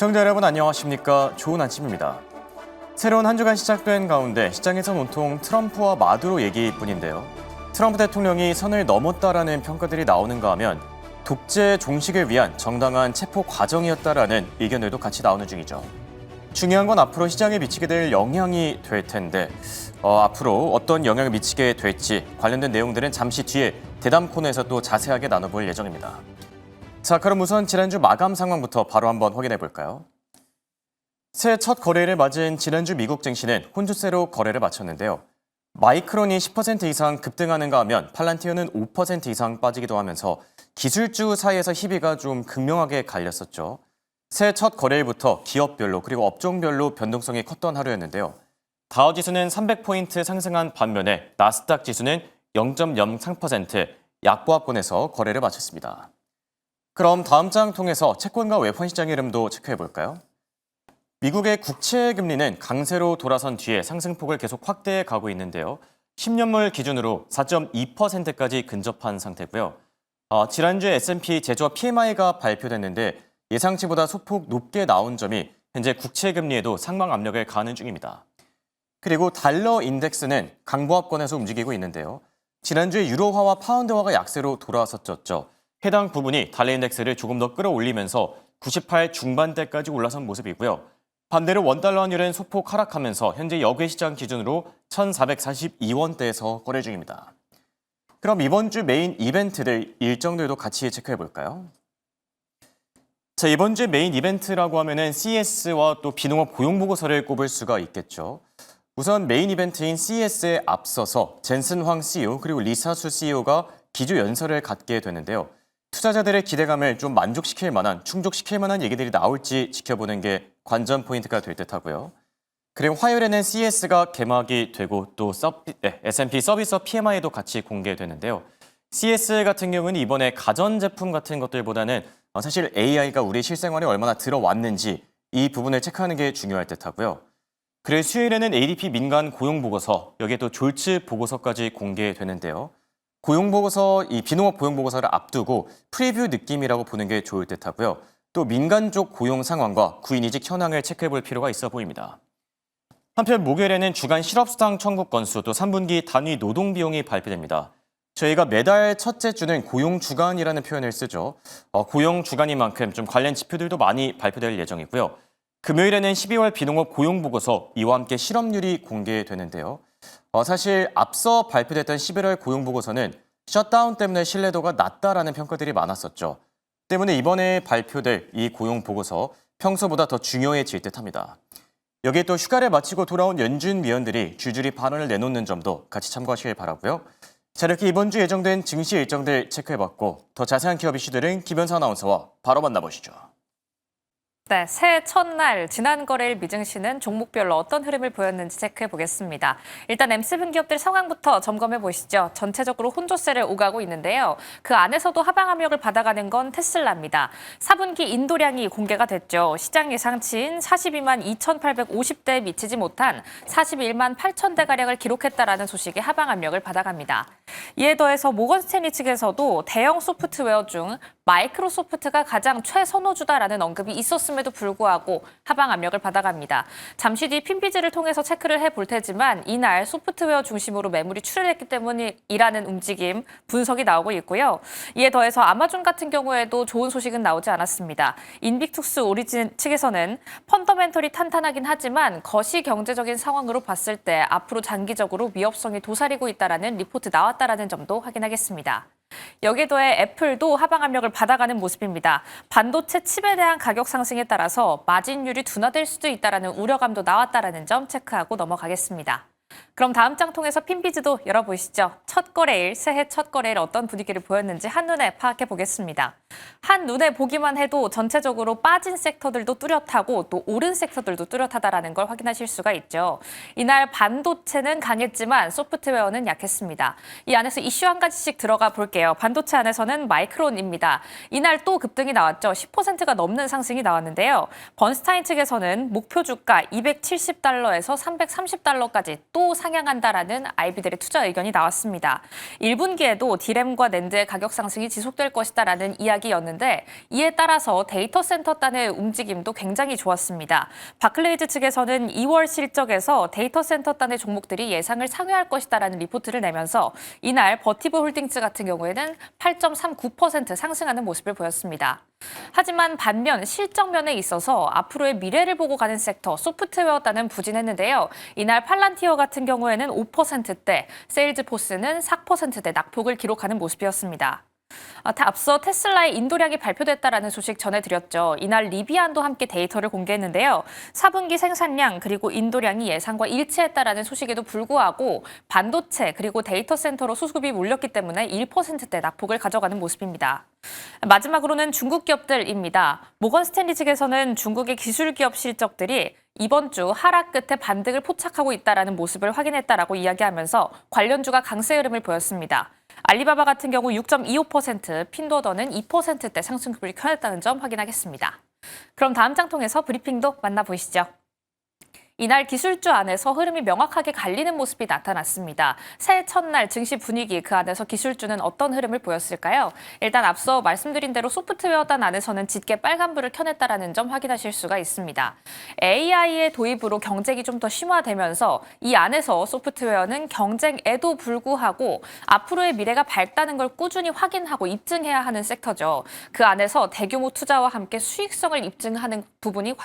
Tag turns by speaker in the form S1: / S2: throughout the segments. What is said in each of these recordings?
S1: 시청자 여러분 안녕하십니까? 좋은 아침입니다. 새로운 한 주간 시작된 가운데 시장에선 온통 트럼프와 마두로 얘기뿐인데요. 트럼프 대통령이 선을 넘었다라는 평가들이 나오는가 하면 독재 종식을 위한 정당한 체포 과정이었다라는 의견들도 같이 나오는 중이죠. 중요한 건 앞으로 시장에 미치게 될 영향이 될 텐데 앞으로 어떤 영향을 미치게 될지 관련된 내용들은 잠시 뒤에 대담 코너에서 또 자세하게 나눠볼 예정입니다. 자, 그럼 우선 지난주 마감 상황부터 바로 한번 확인해 볼까요? 새해 첫 거래를 맞은 지난주 미국 증시는 혼조세로 거래를 마쳤는데요. 마이크론이 10% 이상 급등하는가 하면 팔란티어는 5% 이상 빠지기도 하면서 기술주 사이에서 희비가 좀 극명하게 갈렸었죠. 새해 첫 거래일부터 기업별로 그리고 업종별로 변동성이 컸던 하루였는데요. 다우지수는 300포인트 상승한 반면에 나스닥 지수는 0.03% 약보합권에서 거래를 마쳤습니다. 그럼 다음 장 통해서 채권과 외환 시장의 흐름도 체크해 볼까요? 미국의 국채 금리는 강세로 돌아선 뒤에 상승폭을 계속 확대해 가고 있는데요. 10년물 기준으로 4.2%까지 근접한 상태고요. 지난주에 S&P 제조업 PMI가 발표됐는데 예상치보다 소폭 높게 나온 점이 현재 국채 금리에도 상방 압력을 가하는 중입니다. 그리고 달러 인덱스는 강보합권에서 움직이고 있는데요. 지난주에 유로화와 파운드화가 약세로 돌아섰었죠. 해당 부분이 달러 인덱스를 조금 더 끌어올리면서 98 중반대까지 올라선 모습이고요. 반대로 원달러 환율은 소폭 하락하면서 현재 역외 시장 기준으로 1,442원대에서 거래 중입니다. 그럼 이번 주 메인 이벤트들 일정들도 같이 체크해 볼까요? 자, 이번 주 메인 이벤트라고 하면은 CES와 또 비농업 고용 보고서를 꼽을 수가 있겠죠. 우선 메인 이벤트인 CES에 앞서서 젠슨 황 CEO 그리고 리사수 CEO가 기조 연설을 갖게 되는데요. 투자자들의 기대감을 좀 만족시킬 만한, 충족시킬 만한 얘기들이 나올지 지켜보는 게 관전 포인트가 될 듯하고요. 그리고 화요일에는 CES가 개막이 되고 또 S&P 서비스 PMI도 같이 공개되는데요. CES 같은 경우는 이번에 가전제품 같은 것들보다는 사실 AI가 우리 실생활에 얼마나 들어왔는지 이 부분을 체크하는 게 중요할 듯하고요. 그리고 수요일에는 ADP 민간 고용보고서, 여기에 또 졸츠 보고서까지 공개되는데요. 고용보고서, 이 비농업 고용보고서를 앞두고 프리뷰 느낌이라고 보는 게 좋을 듯하고요. 또 민간 쪽 고용 상황과 구인이직 현황을 체크해 볼 필요가 있어 보입니다. 한편 목요일에는 주간 실업수당 청구 건수 또 3분기 단위 노동 비용이 발표됩니다. 저희가 매달 첫째 주는 고용 주간이라는 표현을 쓰죠. 고용 주간인 만큼 좀 관련 지표들도 많이 발표될 예정이고요. 금요일에는 12월 비농업 고용 보고서 이와 함께 실업률이 공개되는데요. 사실 앞서 발표됐던 11월 고용 보고서는 셧다운 때문에 신뢰도가 낮다라는 평가들이 많았었죠. 때문에 이번에 발표될 이 고용 보고서 평소보다 더 중요해질 듯합니다. 여기에 또 휴가를 마치고 돌아온 연준 위원들이 줄줄이 발언을 내놓는 점도 같이 참고하시길 바라고요. 자, 이렇게 이번 주 예정된 증시 일정들 체크해봤고 더 자세한 기업 이슈들은 김현사 아나운서와 바로 만나보시죠.
S2: 네, 새해 첫날 지난 거래일 미증시는 종목별로 어떤 흐름을 보였는지 체크해 보겠습니다. 일단 M7 기업들 상황부터 점검해 보시죠. 전체적으로 혼조세를 오가고 있는데요. 그 안에서도 하방 압력을 받아가는 건 테슬라입니다. 4분기 인도량이 공개가 됐죠. 시장 예상치인 42만 2,850대에 미치지 못한 41만 8천대가량을 기록했다라는 소식에 하방 압력을 받아갑니다. 이에 더해서 모건 스탠리 측에서도 대형 소프트웨어 중 마이크로소프트가 가장 최선호주다라는 언급이 있었음에도 불구하고 하방 압력을 받아갑니다. 잠시 뒤 핀비즈를 통해서 체크를 해볼 테지만 이날 소프트웨어 중심으로 매물이 출혈했기 때문이라는 움직임, 분석이 나오고 있고요. 이에 더해서 아마존 같은 경우에도 좋은 소식은 나오지 않았습니다. 인빅투스 오리진 측에서는 펀더멘털이 탄탄하긴 하지만 거시 경제적인 상황으로 봤을 때 앞으로 장기적으로 위협성이 도사리고 있다라는 리포트 나왔다라는 점도 확인하겠습니다. 여기에 더해 애플도 하방 압력을 받아가는 모습입니다. 반도체 칩에 대한 가격 상승에 따라서 마진율이 둔화될 수도 있다는 우려감도 나왔다는 점 체크하고 넘어가겠습니다. 그럼 다음 장 통해서 핀비즈도 열어보시죠. 첫 거래일, 새해 첫 거래일 어떤 분위기를 보였는지 한눈에 파악해 보겠습니다. 한눈에 보기만 해도 전체적으로 빠진 섹터들도 뚜렷하고 또 오른 섹터들도 뚜렷하다는 걸 확인하실 수가 있죠. 이날 반도체는 강했지만 소프트웨어는 약했습니다. 이 안에서 이슈 한 가지씩 들어가 볼게요. 반도체 안에서는 마이크론입니다. 이날 또 급등이 나왔죠. 10%가 넘는 상승이 나왔는데요. 번스타인 측에서는 목표 주가 $270에서 $330까지 또 상향한다라는 아이비들의 투자 의견이 나왔습니다. 1분기에도 디램과 낸드의 가격 상승이 지속될 것이다라는 이야기였는데 이에 따라서 데이터 센터 단의 움직임도 굉장히 좋았습니다. 바클레이즈 측에서는 2월 실적에서 데이터 센터 단의 종목들이 예상을 상회할 것이다라는 리포트를 내면서 이날 버티브 홀딩스 같은 경우에는 8.39% 상승하는 모습을 보였습니다. 하지만 반면 실적면에 있어서 앞으로의 미래를 보고 가는 섹터 소프트웨어단은 부진했는데요. 이날 팔란티어 같은 경우에는 5%대, 세일즈포스는 4%대 낙폭을 기록하는 모습이었습니다. 앞서 테슬라의 인도량이 발표됐다라는 소식 전해드렸죠. 이날 리비안도 함께 데이터를 공개했는데요. 4분기 생산량 그리고 인도량이 예상과 일치했다라는 소식에도 불구하고 반도체 그리고 데이터 센터로 수급이 몰렸기 때문에 1%대 낙폭을 가져가는 모습입니다. 마지막으로는 중국 기업들입니다. 모건 스탠리 측에서는 중국의 기술 기업 실적들이 이번 주 하락 끝에 반등을 포착하고 있다라는 모습을 확인했다라고 이야기하면서 관련주가 강세 흐름을 보였습니다. 알리바바 같은 경우 6.25%, 핀도어더는 2%대 상승률을 켜냈다는 점 확인하겠습니다. 그럼 다음 장 통해서 브리핑도 만나보시죠. 이날 기술주 안에서 흐름이 명확하게 갈리는 모습이 나타났습니다. 새해 첫날 증시 분위기 그 안에서 기술주는 어떤 흐름을 보였을까요? 일단 앞서 말씀드린 대로 소프트웨어단 안에서는 짙게 빨간불을 켜냈다라는 점 확인하실 수가 있습니다. AI의 도입으로 경쟁이 좀 더 심화되면서 이 안에서 소프트웨어는 경쟁에도 불구하고 앞으로의 미래가 밝다는 걸 꾸준히 확인하고 입증해야 하는 섹터죠. 그 안에서 대규모 투자와 함께 수익성을 입증하는 부분이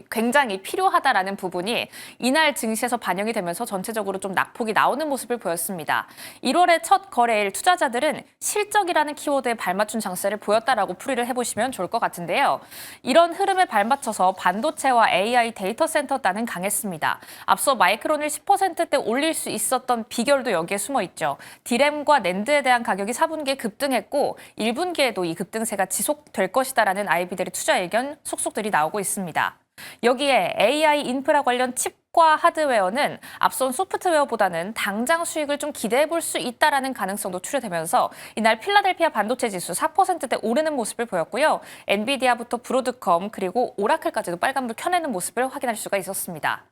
S2: 굉장히 필요하다라는 부분이 이날 증시에서 반영이 되면서 전체적으로 좀 낙폭이 나오는 모습을 보였습니다. 1월의 첫 거래일 투자자들은 실적이라는 키워드에 발맞춘 장세를 보였다라고 풀이를 해보시면 좋을 것 같은데요. 이런 흐름에 발맞춰서 반도체와 AI 데이터 센터단은 강했습니다. 앞서 마이크론을 10%대 올릴 수 있었던 비결도 여기에 숨어 있죠. 디램과 낸드에 대한 가격이 4분기에 급등했고 1분기에도 이 급등세가 지속될 것이다라는 아이비들의 투자 의견 속속들이 나오고 있습니다. 여기에 AI 인프라 관련 칩과 하드웨어는 앞선 소프트웨어보다는 당장 수익을 좀 기대해 볼 수 있다라는 가능성도 추려되면서 이날 필라델피아 반도체 지수 4%대 오르는 모습을 보였고요. 엔비디아부터 브로드컴 그리고 오라클까지도 빨간불 켜내는 모습을 확인할 수가 있었습니다.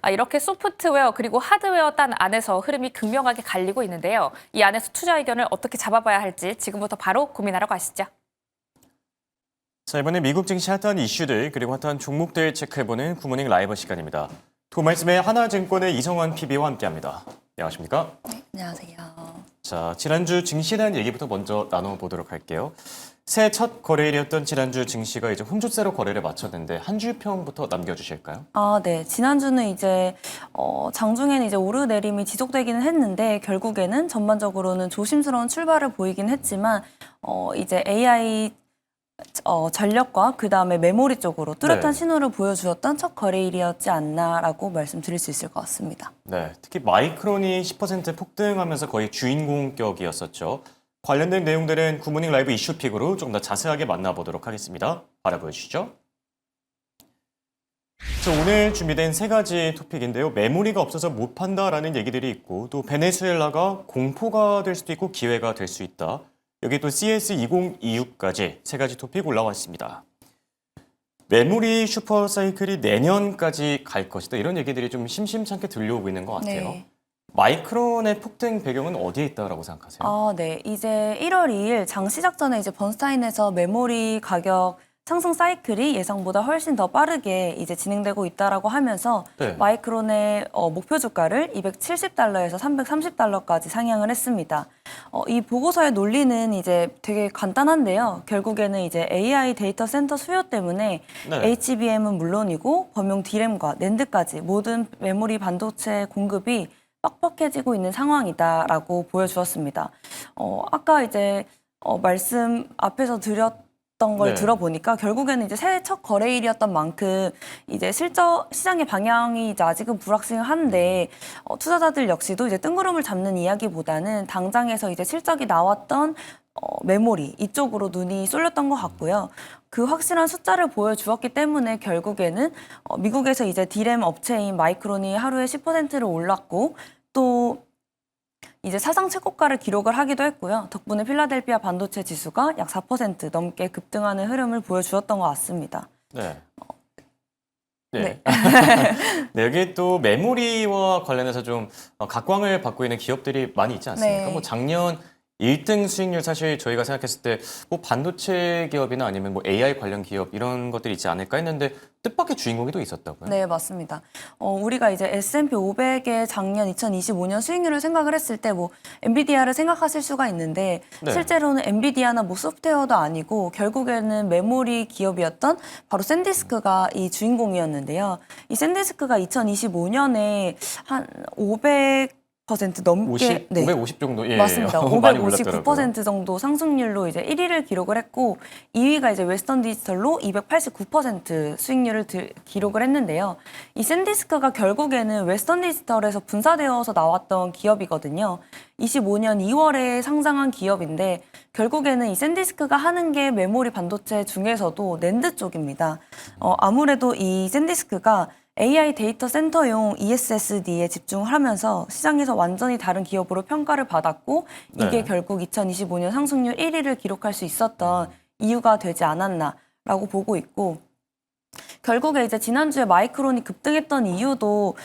S2: 이렇게 소프트웨어 그리고 하드웨어 단 안에서 흐름이 극명하게 갈리고 있는데요. 이 안에서 투자 의견을 어떻게 잡아봐야 할지 지금부터 바로 고민하러 가시죠.
S1: 자, 이번에 미국 증시 핫한 이슈들 그리고 핫한 종목들 체크해보는 굿모닝 라이브 시간입니다. 두 말씀에 하나증권의 이성환 PB와 함께합니다. 안녕하십니까?
S3: 네, 안녕하세요.
S1: 자, 지난주 증시에 대한 얘기부터 먼저 나눠보도록 할게요. 새해 첫 거래일이었던 지난주 증시가 이제 혼조세로 거래를 마쳤는데 한 줄 평부터 남겨주실까요?
S3: 네. 지난주는 이제 장중에는 이제 오르내림이 지속되기는 했는데 결국에는 전반적으로는 조심스러운 출발을 보이긴 했지만 이제 AI 전력과 그다음에 메모리 쪽으로 뚜렷한
S1: 네.
S3: 신호를 보여주었던 첫 거래일이었지 않나라고 말씀드릴 수 있을 것 같습니다.
S1: 네, 특히 마이크론이 10% 폭등하면서 거의 주인공격이었었죠. 관련된 내용들은 굿모닝 라이브 이슈픽으로 조금 더 자세하게 만나보도록 하겠습니다. 알아보여주시죠. 자, 오늘 준비된 세 가지 토픽인데요. 메모리가 없어서 못 판다라는 얘기들이 있고 또 베네수엘라가 공포가 될 수도 있고 기회가 될 수 있다. 여기 또 CS2026까지 세 가지 토픽 올라와 있습니다. 메모리 슈퍼사이클이 내년까지 갈 것이다. 이런 얘기들이 좀 심심찮게 들려오고 있는 것 같아요.
S3: 네.
S1: 마이크론의 폭등 배경은 어디에 있다고 생각하세요?
S3: 네. 이제 1월 2일 장 시작 전에 이제 번스타인에서 메모리 가격 상승 사이클이 예상보다 훨씬 더 빠르게 이제 진행되고 있다라고 하면서
S1: 네.
S3: 마이크론의 목표 주가를 270달러에서 330달러까지 상향을 했습니다. 이 보고서의 논리는 이제 되게 간단한데요. 결국에는 이제 AI 데이터 센터 수요 때문에
S1: 네.
S3: HBM은 물론이고 범용 D램과 낸드까지 모든 메모리 반도체 공급이 빡빡해지고 있는 상황이다라고 보여주었습니다. 아까 이제 말씀 앞에서 드렸던 걸
S1: 네.
S3: 들어보니까 결국에는 이제 새해 첫 거래일이었던 만큼 이제 실적 시장의 방향이 이제 아직은 불확실한데 투자자들 역시도 이제 뜬구름을 잡는 이야기보다는 당장에서 이제 실적이 나왔던 메모리 이쪽으로 눈이 쏠렸던 것 같고요. 그 확실한 숫자를 보여주었기 때문에 결국에는 미국에서 이제 D램 업체인 마이크론이 하루에 10%를 올랐고 또 이제 사상 최고가를 기록을 하기도 했고요. 덕분에 필라델피아 반도체 지수가 약 4% 넘게 급등하는 흐름을 보여주었던 것 같습니다.
S1: 네. 네. 네, 여기 또 메모리와 관련해서 좀 각광을 받고 있는 기업들이 많이 있지 않습니까?
S3: 네.
S1: 뭐 작년 1등 수익률 사실 저희가 생각했을 때 뭐 반도체 기업이나 아니면 뭐 AI 관련 기업 이런 것들이 있지 않을까 했는데 뜻밖의 주인공이 또 있었다고요?
S3: 네, 맞습니다. 우리가 이제 S&P 500의 작년 2025년 수익률을 생각을 했을 때 뭐 엔비디아를 생각하실 수가 있는데
S1: 네.
S3: 실제로는 엔비디아나 뭐 소프트웨어도 아니고 결국에는 메모리 기업이었던 바로 샌디스크가 이 주인공이었는데요. 이 샌디스크가 2025년에 한 500% 넘게
S1: 50, 550 정도? 예,
S3: 맞습니다.
S1: 많이 올랐더라고요.
S3: 559% 정도 상승률로 이제 1위를 기록을 했고 2위가 이제 웨스턴 디지털로 289% 수익률을 기록을 했는데요. 이 샌디스크가 결국에는 웨스턴 디지털에서 분사되어서 나왔던 기업이거든요. 25년 2월에 상장한 기업인데 결국에는 이 샌디스크가 하는 게 메모리 반도체 중에서도 낸드 쪽입니다. 아무래도 이 샌디스크가 AI 데이터 센터용 ESSD에 집중을 하면서 시장에서 완전히 다른 기업으로 평가를 받았고 이게
S1: 네.
S3: 결국 2025년 상승률 1위를 기록할 수 있었던 이유가 되지 않았나라고 보고 있고 결국에 이제 지난주에 마이크론이 급등했던 이유도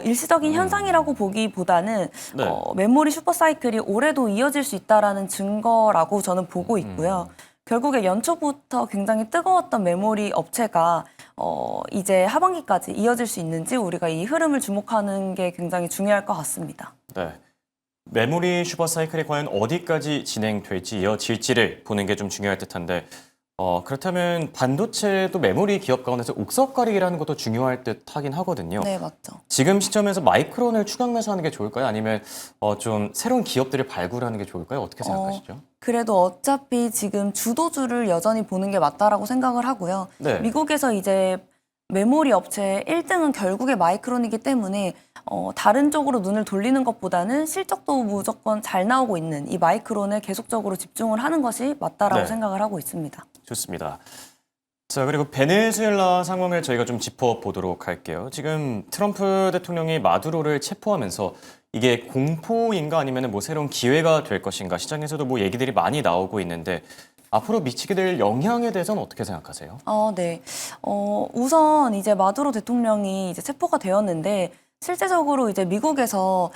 S3: 일시적인 현상이라고 보기보다는
S1: 네.
S3: 메모리 슈퍼사이클이 올해도 이어질 수 있다라는 증거라고 저는 보고 있고요. 결국에 연초부터 굉장히 뜨거웠던 메모리 업체가 이제 하반기까지 이어질 수 있는지 우리가 이 흐름을 주목하는 게 굉장히 중요할 것 같습니다.
S1: 네. 메모리 슈퍼 사이클이 과연 어디까지 진행될지 이어질지를 보는 게 좀 중요할 듯한데 그렇다면 반도체도 메모리 기업 가운데서 옥석가리기라는 것도 중요할 듯 하긴 하거든요.
S3: 네, 맞죠.
S1: 지금 시점에서 마이크론을 추격 매수하는 게 좋을까요? 아니면 좀 새로운 기업들을 발굴하는 게 좋을까요? 어떻게 생각하시죠?
S3: 그래도 어차피 지금 주도주를 여전히 보는 게 맞다라고 생각을 하고요.
S1: 네.
S3: 미국에서 이제 메모리 업체 1등은 결국에 마이크론이기 때문에 다른 쪽으로 눈을 돌리는 것보다는 실적도 무조건 잘 나오고 있는 이 마이크론에 계속적으로 집중을 하는 것이 맞다라고
S1: 네.
S3: 생각을 하고 있습니다.
S1: 좋습니다. 자, 그리고 베네수엘라 상황을 저희가 좀 짚어보도록 할게요. 지금 트럼프 대통령이 마두로를 체포하면서 이게 공포인가 아니면 뭐 새로운 기회가 될 것인가 시장에서도 뭐 얘기들이 많이 나오고 있는데 앞으로 미치게 될 영향에 대해서는 어떻게 생각하세요?
S3: 네. 우선 이제 마두로 대통령이 이제 체포가 되었는데 실제적으로 이제 미국에서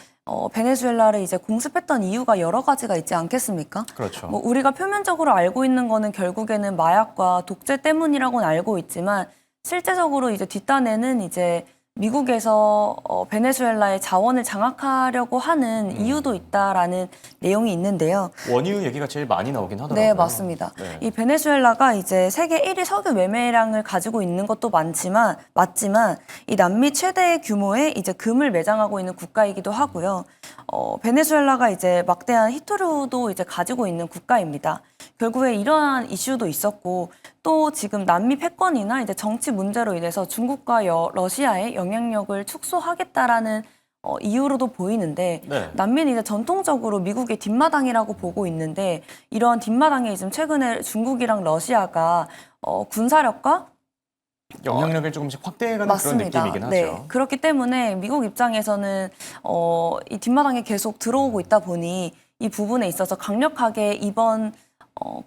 S3: 베네수엘라를 이제 공습했던 이유가 여러 가지가 있지 않겠습니까?
S1: 그렇죠.
S3: 뭐 우리가 표면적으로 알고 있는 거는 결국에는 마약과 독재 때문이라고는 알고 있지만 실제적으로 이제 뒷단에는 이제 미국에서 베네수엘라의 자원을 장악하려고 하는 이유도 있다라는 내용이 있는데요.
S1: 원유 얘기가 제일 많이 나오긴 하더라고요.
S3: 네, 맞습니다.
S1: 네.
S3: 이 베네수엘라가 이제 세계 1위 석유 매매량을 가지고 있는 것도 맞지만 이 남미 최대 규모의 이제 금을 매장하고 있는 국가이기도 하고요. 베네수엘라가 이제 막대한 히토류도 이제 가지고 있는 국가입니다. 결국에 이러한 이슈도 있었고 또 지금 남미 패권이나 이제 정치 문제로 인해서 중국과 러시아의 영향력을 축소하겠다라는 이유로도 보이는데
S1: 네.
S3: 남미는 이제 전통적으로 미국의 뒷마당이라고 보고 있는데 이러한 뒷마당에 지금 최근에 중국이랑 러시아가 군사력과
S1: 영향력을 조금씩 확대해가는 그런 느낌이긴 하죠.
S3: 네, 그렇기 때문에 미국 입장에서는 이 뒷마당에 계속 들어오고 있다 보니 이 부분에 있어서 강력하게 이번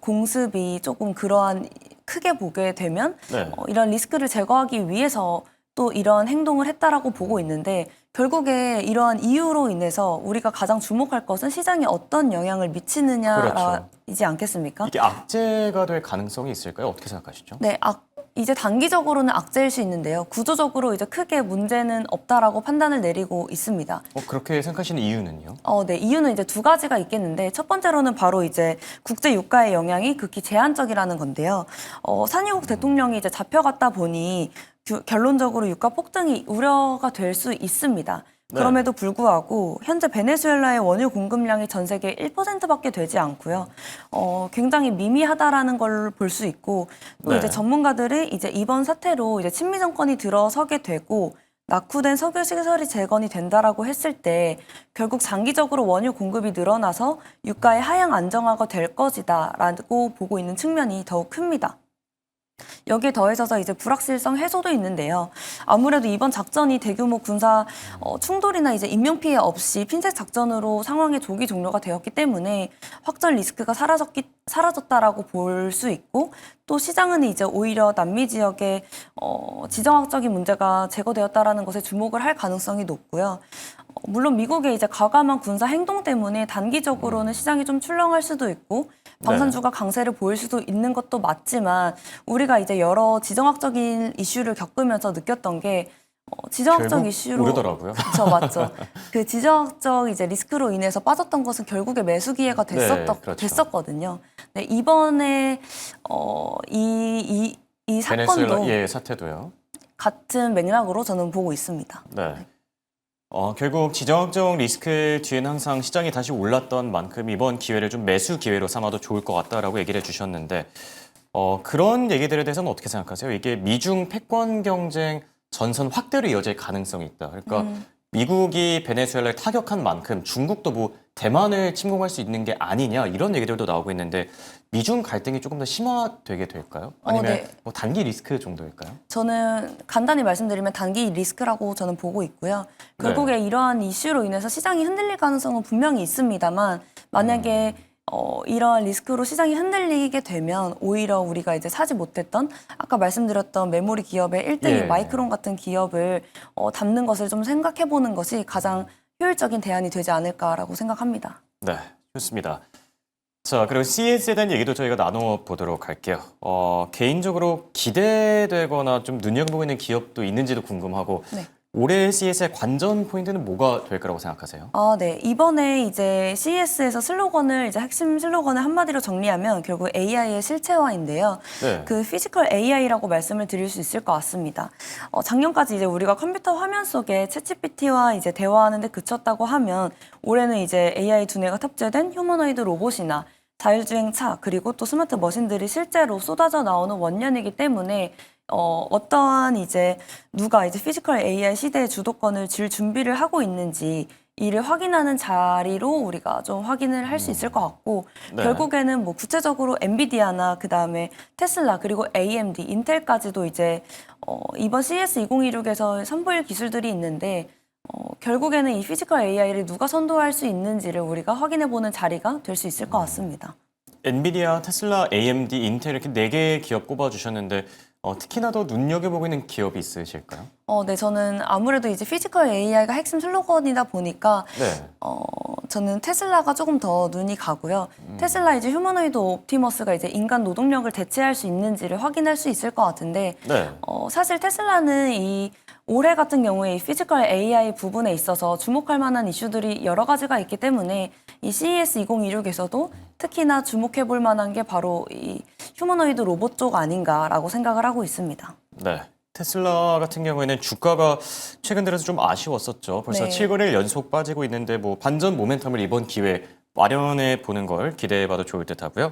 S3: 공습이 조금 그러한 크게 보게 되면
S1: 네.
S3: 이런 리스크를 제거하기 위해서 또 이런 행동을 했다라고 보고 있는데 결국에 이러한 이유로 인해서 우리가 가장 주목할 것은 시장에 어떤 영향을 미치느냐이지 않겠습니까?
S1: 이게 악재가 될 가능성이 있을까요? 어떻게 생각하시죠?
S3: 네, 이제 단기적으로는 악재일 수 있는데요. 구조적으로 이제 크게 문제는 없다라고 판단을 내리고 있습니다.
S1: 그렇게 생각하시는 이유는요?
S3: 네, 이유는 이제 두 가지가 있겠는데 첫 번째로는 바로 이제 국제 유가의 영향이 극히 제한적이라는 건데요. 산유국 대통령이 이제 잡혀갔다 보니 결론적으로 유가 폭등이 우려가 될 수 있습니다.
S1: 네.
S3: 그럼에도 불구하고 현재 베네수엘라의 원유 공급량이 전 세계 1%밖에 되지 않고요. 굉장히 미미하다라는 걸 볼 수 있고 또
S1: 네.
S3: 이제 전문가들이 이제 이번 사태로 이제 친미 정권이 들어서게 되고 낙후된 석유 시설이 재건이 된다라고 했을 때 결국 장기적으로 원유 공급이 늘어나서 유가의 하향 안정화가 될 것이다라고 보고 있는 측면이 더욱 큽니다. 여기에 더해져서 이제 불확실성 해소도 있는데요. 아무래도 이번 작전이 대규모 군사 충돌이나 이제 인명 피해 없이 핀셋 작전으로 상황의 조기 종료가 되었기 때문에 확전 리스크가 사라졌다라고 볼 수 있고, 또 시장은 이제 오히려 남미 지역의 지정학적인 문제가 제거되었다라는 것에 주목을 할 가능성이 높고요. 물론 미국의 이제 과감한 군사 행동 때문에 단기적으로는 시장이 좀 출렁할 수도 있고 방산주가 강세를 보일 수도 있는 것도 맞지만, 우리가 이제 여러 지정학적인 이슈를 겪으면서 느꼈던 게 지정학적
S1: 결국
S3: 이슈로
S1: 오르더라고요.
S3: 그렇죠, 맞죠. 그 지정학적 이제 리스크로 인해서 빠졌던 것은 결국에 매수 기회가
S1: 그렇죠.
S3: 됐었거든요. 네, 이번에 이 사건도
S1: 베네수엘라 사태도요.
S3: 같은 맥락으로 저는 보고 있습니다.
S1: 네. 결국 지정학적 리스크 뒤에는 항상 시장이 다시 올랐던 만큼 이번 기회를 좀 매수 기회로 삼아도 좋을 것 같다라고 얘기를 해주셨는데, 그런 얘기들에 대해서는 어떻게 생각하세요? 이게 미중 패권 경쟁 전선 확대로 이어질 가능성이 있다. 그러니까 미국이 베네수엘라를 타격한 만큼 중국도 뭐 대만을 침공할 수 있는 게 아니냐 이런 얘기들도 나오고 있는데, 미중 갈등이 조금 더 심화되게 될까요? 아니면
S3: 네.
S1: 뭐 단기 리스크 정도일까요?
S3: 저는 간단히 말씀드리면 단기 리스크라고 저는 보고 있고요. 결국에 이러한 이슈로 인해서 시장이 흔들릴 가능성은 분명히 있습니다만, 만약에 이러한 리스크로 시장이 흔들리게 되면 오히려 우리가 이제 사지 못했던 아까 말씀드렸던 메모리 기업의 1등인 마이크론 같은 기업을 담는 것을 좀 생각해 보는 것이 가장 효율적인 대안이 되지 않을까라고 생각합니다.
S1: 네, 좋습니다. 자, 그리고 CES에 대한 얘기도 저희가 나눠보도록 할게요. 개인적으로 기대되거나 좀 눈여겨보고 있는 기업도 있는지도 궁금하고,
S3: 네.
S1: 올해 CES의 관전 포인트는 뭐가 될 거라고 생각하세요?
S3: 네. 이번에 이제 CES에서 이제 핵심 슬로건을 한마디로 정리하면 결국 AI의 실체화인데요.
S1: 네.
S3: 그 피지컬 AI라고 말씀을 드릴 수 있을 것 같습니다. 작년까지 이제 우리가 컴퓨터 화면 속에 챗GPT와 이제 대화하는 데 그쳤다고 하면, 올해는 이제 AI 두뇌가 탑재된 휴머노이드 로봇이나 자율주행차, 그리고 또 스마트 머신들이 실제로 쏟아져 나오는 원년이기 때문에 어떠한 이제 누가 이제 피지컬 AI 시대의 주도권을 질 준비를 하고 있는지 이를 확인하는 자리로 우리가 좀 확인을 할 수 있을 것 같고,
S1: 네.
S3: 결국에는 뭐 구체적으로 엔비디아나 그다음에 테슬라 그리고 AMD, 인텔까지도 이제 이번 CES 2026에서 선보일 기술들이 있는데, 결국에는 이 피지컬 AI를 누가 선도할 수 있는지를 우리가 확인해보는 자리가 될 수 있을 것 같습니다.
S1: 엔비디아, 테슬라, AMD, 인텔 이렇게 4개의 기업 꼽아주셨는데, 특히나 더 눈여겨보고 있는 기업이 있으실까요?
S3: 네, 저는 아무래도 이제 피지컬 AI가 핵심 슬로건이다 보니까
S1: 네.
S3: 저는 테슬라가 조금 더 눈이 가고요. 테슬라 이제 휴머노이드 옵티머스가 이제 인간 노동력을 대체할 수 있는지를 확인할 수 있을 것 같은데,
S1: 네.
S3: 사실 테슬라는 이 올해 같은 경우에 이 피지컬 AI 부분에 있어서 주목할 만한 이슈들이 여러 가지가 있기 때문에 이 CES 2026에서도 특히나 주목해 볼 만한 게 바로 이 휴머노이드 로봇 쪽 아닌가라고 생각을 하고 있습니다.
S1: 네. 테슬라 같은 경우에는 주가가 최근 들어서 좀 아쉬웠었죠. 벌써
S3: 네.
S1: 7거래일 연속 빠지고 있는데 뭐 반전 모멘텀을 이번 기회에 마련해 보는 걸 기대해 봐도 좋을 듯 하고요.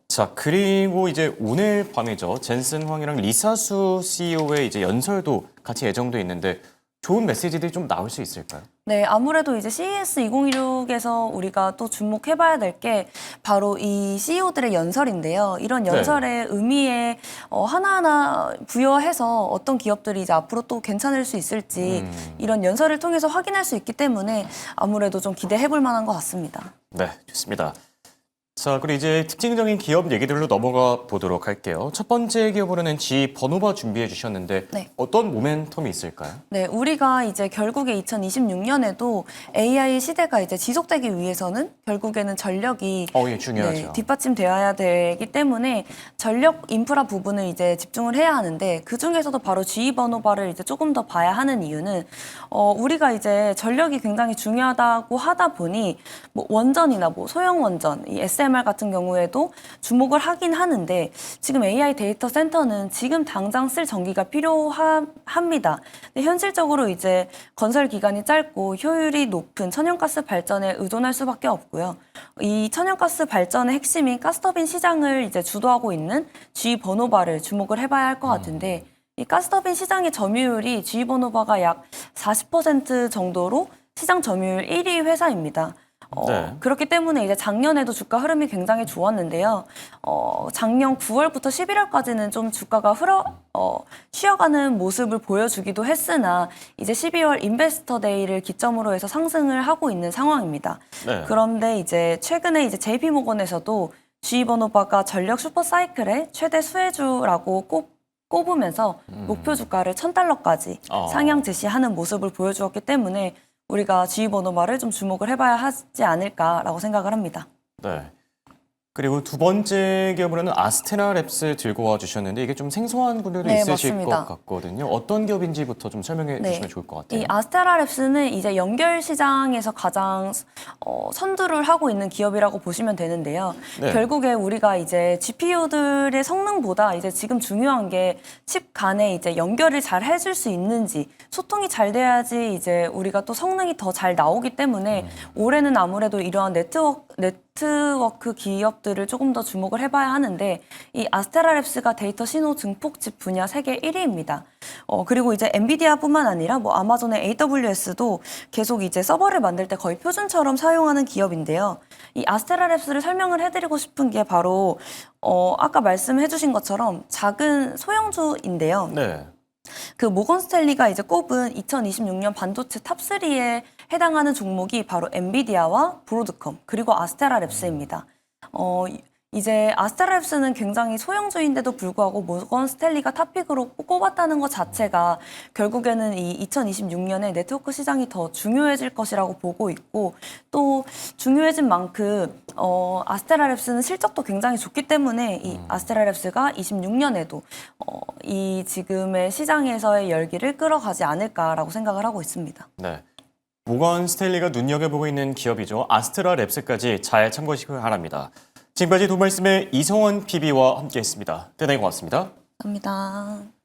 S1: 자, 그리고 이제 오늘 밤이죠. 젠슨 황이랑 리사수 CEO의 이제 연설도 같이 예정돼 있는데, 좋은 메시지들이 좀 나올 수 있을까요?
S3: 네, 아무래도 이제 CES 2026에서 우리가 또 주목해봐야 될 게 바로 이 CEO들의 연설인데요. 이런 연설의 의미에 하나하나 부여해서 어떤 기업들이 이제 앞으로 또 괜찮을 수 있을지 이런 연설을 통해서 확인할 수 있기 때문에 아무래도 좀 기대해볼 만한 것 같습니다.
S1: 네, 좋습니다. 자, 그리고 이제 특징적인 기업 얘기들로 넘어가 보도록 할게요. 첫 번째 기업으로는 G 버노바 준비해 주셨는데,
S3: 네.
S1: 어떤 모멘텀이 있을까요?
S3: 네, 우리가 이제 결국에 2026년에도 AI 시대가 이제 지속되기 위해서는 결국에는 전력이
S1: 예, 중요하죠.
S3: 네, 뒷받침되어야 되기 때문에 전력 인프라 부분을 이제 집중을 해야 하는데, 그 중에서도 바로 G 버노바를 이제 조금 더 봐야 하는 이유는 우리가 이제 전력이 굉장히 중요하다고 하다 보니 뭐 원전이나 뭐 소형 원전, 이 SMR 같은 경우에도 주목을 하긴 하는데, 지금 AI 데이터 센터는 지금 당장 쓸 전기가 필요합니다. 근데 현실적으로 이제 건설 기간이 짧고 효율이 높은 천연가스 발전에 의존할 수밖에 없고요. 이 천연가스 발전의 핵심인 가스터빈 시장을 이제 주도하고 있는 G 버노바를 주목을 해봐야 할 것 같은데, 이 가스터빈 시장의 점유율이 G 버노바가 약 40% 정도로 시장 점유율 1위 회사입니다.
S1: 네.
S3: 그렇기 때문에 이제 작년에도 주가 흐름이 굉장히 좋았는데요. 작년 9월부터 11월까지는 좀 주가가 쉬어가는 모습을 보여주기도 했으나 이제 12월 인베스터 데이를 기점으로 해서 상승을 하고 있는 상황입니다.
S1: 네.
S3: 그런데 이제 최근에 이제 JP모건에서도 G번호바가 전력 슈퍼사이클의 최대 수혜주라고 꼽으면서 목표 주가를 $1,000까지 상향 제시하는 모습을 보여주었기 때문에 우리가 G번호바를 좀 주목을 해봐야 하지 않을까라고 생각을 합니다.
S1: 네. 그리고 두 번째 기업으로는 아스테라랩스 들고 와 주셨는데 이게 좀 생소한 분들도
S3: 네,
S1: 있으실
S3: 맞습니다.
S1: 것 같거든요. 어떤 기업인지부터 좀 설명해
S3: 네.
S1: 주시면 좋을 것 같아요.
S3: 이 아스테라랩스는 이제 연결 시장에서 가장 선두를 하고 있는 기업이라고 보시면 되는데요.
S1: 네.
S3: 결국에 우리가 이제 GPU들의 성능보다 이제 지금 중요한 게 칩 간에 이제 연결을 잘 해줄 수 있는지 소통이 잘 돼야지 이제 우리가 또 성능이 더 잘 나오기 때문에 올해는 아무래도 이러한 네트워크 기업들을 조금 더 주목을 해봐야 하는데 이 아스테라랩스가 데이터 신호 증폭칩 분야 세계 1위입니다. 그리고 이제 엔비디아뿐만 아니라 뭐 아마존의 AWS도 계속 이제 서버를 만들 때 거의 표준처럼 사용하는 기업인데요. 이 아스테라랩스를 설명을 해드리고 싶은 게 바로 아까 말씀해주신 것처럼 작은 소형주인데요.
S1: 네.
S3: 그 모건 스탠리가 이제 꼽은 2026년 반도체 탑3에 해당하는 종목이 바로 엔비디아와 브로드컴 그리고 아스테라랩스입니다. 이제 아스테라랩스는 굉장히 소형주인데도 불구하고 모건 스탠리가 탑픽으로 꼽았다는 것 자체가 결국에는 이 2026년에 네트워크 시장이 더 중요해질 것이라고 보고 있고 또 중요해진 만큼 아스테라랩스는 실적도 굉장히 좋기 때문에 이 아스테라랩스가 26년에도 이 지금의 시장에서의 열기를 끌어가지 않을까라고 생각을 하고 있습니다.
S1: 네. 모건 스테일리가 눈여겨보고 있는 기업이죠. 아스테라랩스까지 잘 참고하시기 바랍니다. 지금까지 도 말씀의 이성원 PB와 함께했습니다. 대단히 고맙습니다.
S3: 감사합니다.